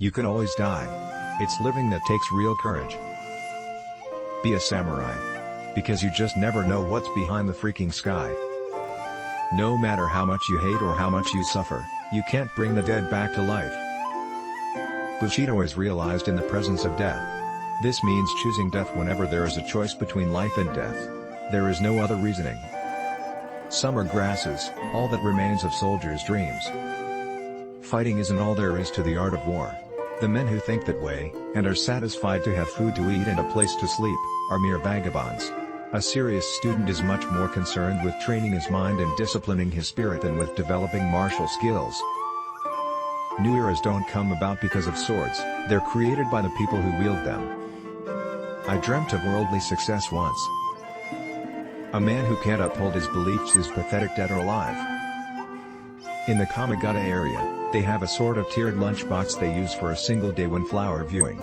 You can always die. It's living that takes real courage. Be a samurai. Because you just never know what's behind the freaking sky. No matter how much you hate or how much you suffer, you can't bring the dead back to life. Bushido is realized in the presence of death. This means choosing death whenever there is a choice between life and death. There is no other reasoning. Some are grasses, all that remains of soldiers' dreams. Fighting isn't all there is to the art of war. The men who think that way, and are satisfied to have food to eat and a place to sleep, are mere vagabonds. A serious student is much more concerned with training his mind and disciplining his spirit than with developing martial skills. New eras don't come about because of swords, they're created by the people who wield them. I dreamt of worldly success once. A man who can't uphold his beliefs is pathetic, dead or alive. In the Kamigata area, they have a sort of tiered lunchbox they use for a single day when flower viewing.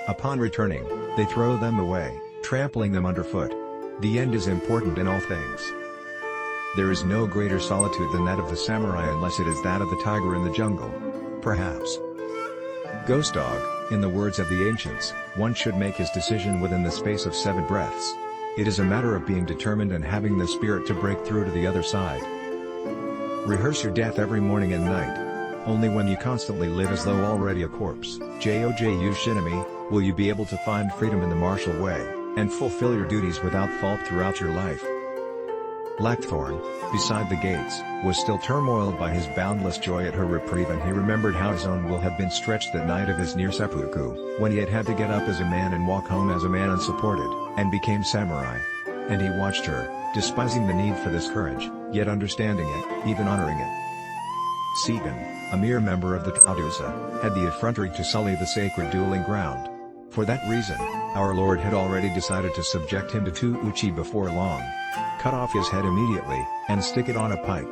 Upon returning, they throw them away, trampling them underfoot. The end is important in all things. There is no greater solitude than that of the samurai unless it is that of the tiger in the jungle. Perhaps. Ghost dog, in the words of the ancients, one should make his decision within the space of 7 breaths. It is a matter of being determined and having the spirit to break through to the other side. Rehearse your death every morning and night. Only when you constantly live as though already a corpse, Joju Shinami, will you be able to find freedom in the martial way, and fulfill your duties without fault throughout your life. Blackthorn, beside the gates, was still turmoiled by his boundless joy at her reprieve, and he remembered how his own will had been stretched that night of his near seppuku, when he had had to get up as a man and walk home as a man unsupported, and became samurai. And he watched her, despising the need for this courage, yet understanding it, even honoring it. Segan, a mere member of the Tadusa, had the effrontery to sully the sacred dueling ground. For that reason, our Lord had already decided to subject him to 2 uchi before long. Cut off his head immediately, and stick it on a pike.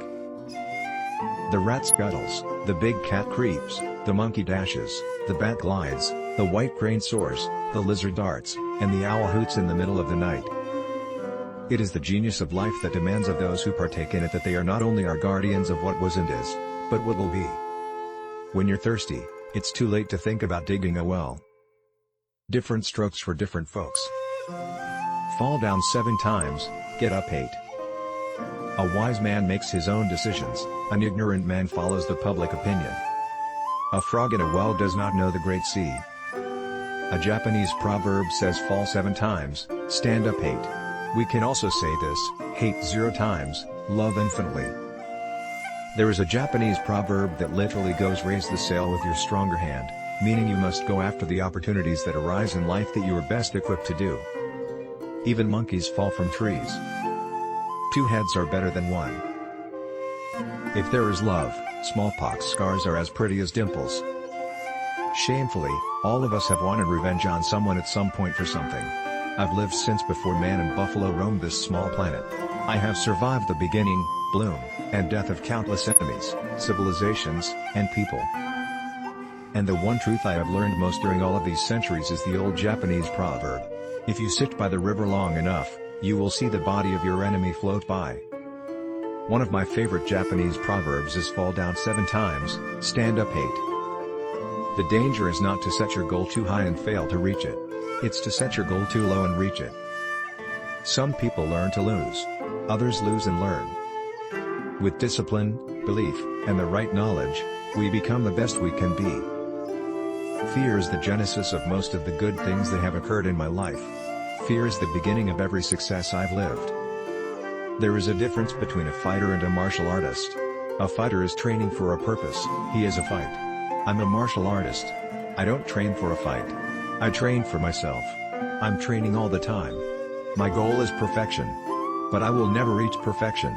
The rat scuttles, the big cat creeps, the monkey dashes, the bat glides, the white crane soars, the lizard darts, and the owl hoots in the middle of the night. It is the genius of life that demands of those who partake in it that they are not only our guardians of what was and is, but what will be. When you're thirsty, it's too late to think about digging a well. Different strokes for different folks. Fall down 7 times, get up 8. A wise man makes his own decisions, an ignorant man follows the public opinion. A frog in a well does not know the great sea. A Japanese proverb says fall 7 times, stand up 8. We can also say this, hate 0 times, love infinitely. There is a Japanese proverb that literally goes raise the sail with your stronger hand, meaning you must go after the opportunities that arise in life that you are best equipped to do. Even monkeys fall from trees. 2 heads are better than 1. If there is love, smallpox scars are as pretty as dimples. Shamefully, all of us have wanted revenge on someone at some point for something. I've lived since before man and buffalo roamed this small planet. I have survived the beginning, bloom, and death of countless enemies, civilizations, and people. And the one truth I have learned most during all of these centuries is the old Japanese proverb. If you sit by the river long enough, you will see the body of your enemy float by. One of my favorite Japanese proverbs is fall down 7 times, stand up 8. The danger is not to set your goal too high and fail to reach it. It's to set your goal too low and reach it. Some people learn to lose. Others lose and learn. With discipline, belief, and the right knowledge, we become the best we can be. Fear is the genesis of most of the good things that have occurred in my life. Fear is the beginning of every success I've lived. There is a difference between a fighter and a martial artist. A fighter is training for a purpose, he is a fight. I'm a martial artist. I don't train for a fight. I train for myself. I'm training all the time. My goal is perfection. But I will never reach perfection.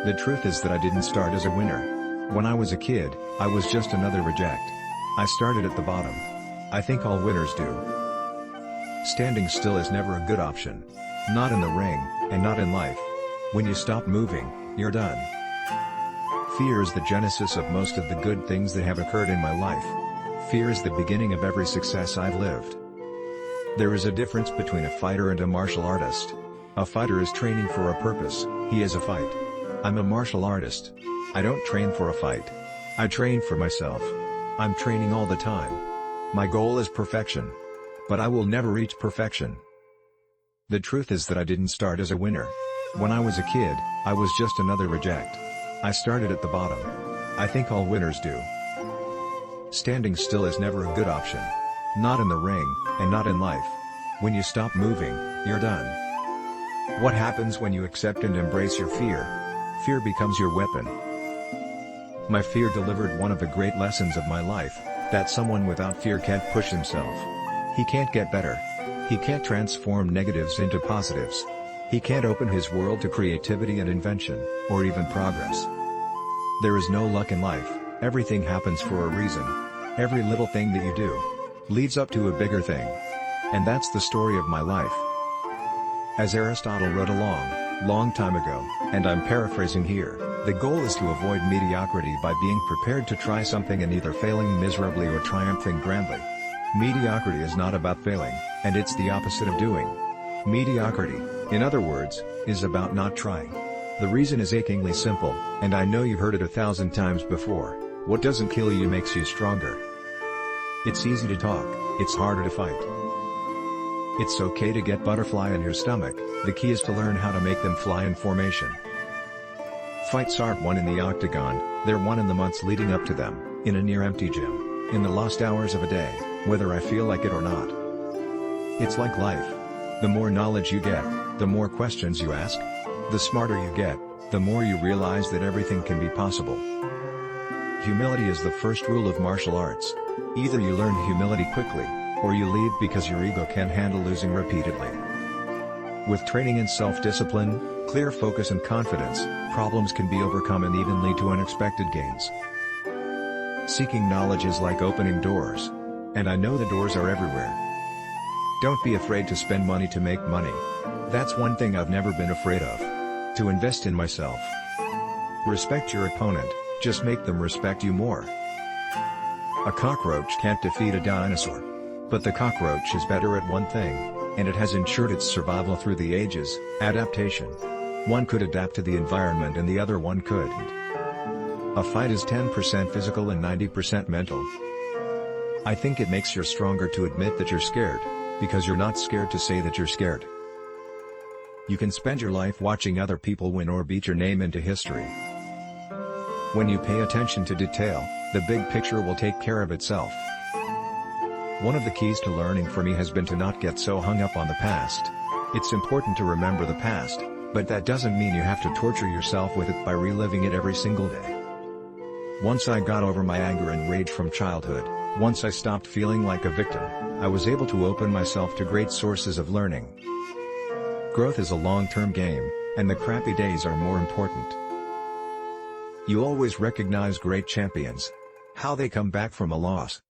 The truth is that I didn't start as a winner. When I was a kid, I was just another reject. I started at the bottom. I think all winners do. Standing still is never a good option. Not in the ring, and not in life. When you stop moving, you're done. Fear is the genesis of most of the good things that have occurred in my life. Fear is the beginning of every success I've lived. There is a difference between a fighter and a martial artist. A fighter is training for a purpose, he is a fight. I'm a martial artist. I don't train for a fight. I train for myself. I'm training all the time. My goal is perfection. But I will never reach perfection. The truth is that I didn't start as a winner. When I was a kid, I was just another reject. I started at the bottom. I think all winners do. Standing still is never a good option. Not in the ring, and not in life. When you stop moving, you're done. What happens when you accept and embrace your fear? Fear becomes your weapon. My fear delivered one of the great lessons of my life, that someone without fear can't push himself. He can't get better. He can't transform negatives into positives. He can't open his world to creativity and invention, or even progress. There is no luck in life, everything happens for a reason. Every little thing that you do leads up to a bigger thing. And that's the story of my life. As Aristotle wrote a long time ago, and I'm paraphrasing here, the goal is to avoid mediocrity by being prepared to try something and either failing miserably or triumphing grandly. Mediocrity is not about failing, and it's the opposite of doing. Mediocrity, in other words, is about not trying. The reason is achingly simple, and I know you've heard it 1,000 times before: what doesn't kill you makes you stronger. It's easy to talk, it's harder to fight. It's okay to get butterfly in your stomach, the key is to learn how to make them fly in formation. Fights aren't won in the octagon, they're won in the months leading up to them, in a near-empty gym, in the lost hours of a day, whether I feel like it or not. It's like life. The more knowledge you get, the more questions you ask. The smarter you get, the more you realize that everything can be possible. Humility is the first rule of martial arts. Either you learn humility quickly, or you leave because your ego can't handle losing repeatedly. With training and self-discipline, clear focus and confidence, problems can be overcome and even lead to unexpected gains. Seeking knowledge is like opening doors. And I know the doors are everywhere. Don't be afraid to spend money to make money. That's one thing I've never been afraid of. To invest in myself. Respect your opponent, just make them respect you more. A cockroach can't defeat a dinosaur. But the cockroach is better at one thing, and it has ensured its survival through the ages: adaptation. One could adapt to the environment and the other one couldn't. A fight is 10% physical and 90% mental. I think it makes you stronger to admit that you're scared, because you're not scared to say that you're scared. You can spend your life watching other people win or beat your name into history. When you pay attention to detail, the big picture will take care of itself. One of the keys to learning for me has been to not get so hung up on the past. It's important to remember the past, but that doesn't mean you have to torture yourself with it by reliving it every single day. Once I got over my anger and rage from childhood, once I stopped feeling like a victim, I was able to open myself to great sources of learning. Growth is a long-term game, and the crappy days are more important. You always recognize great champions. How they come back from a loss.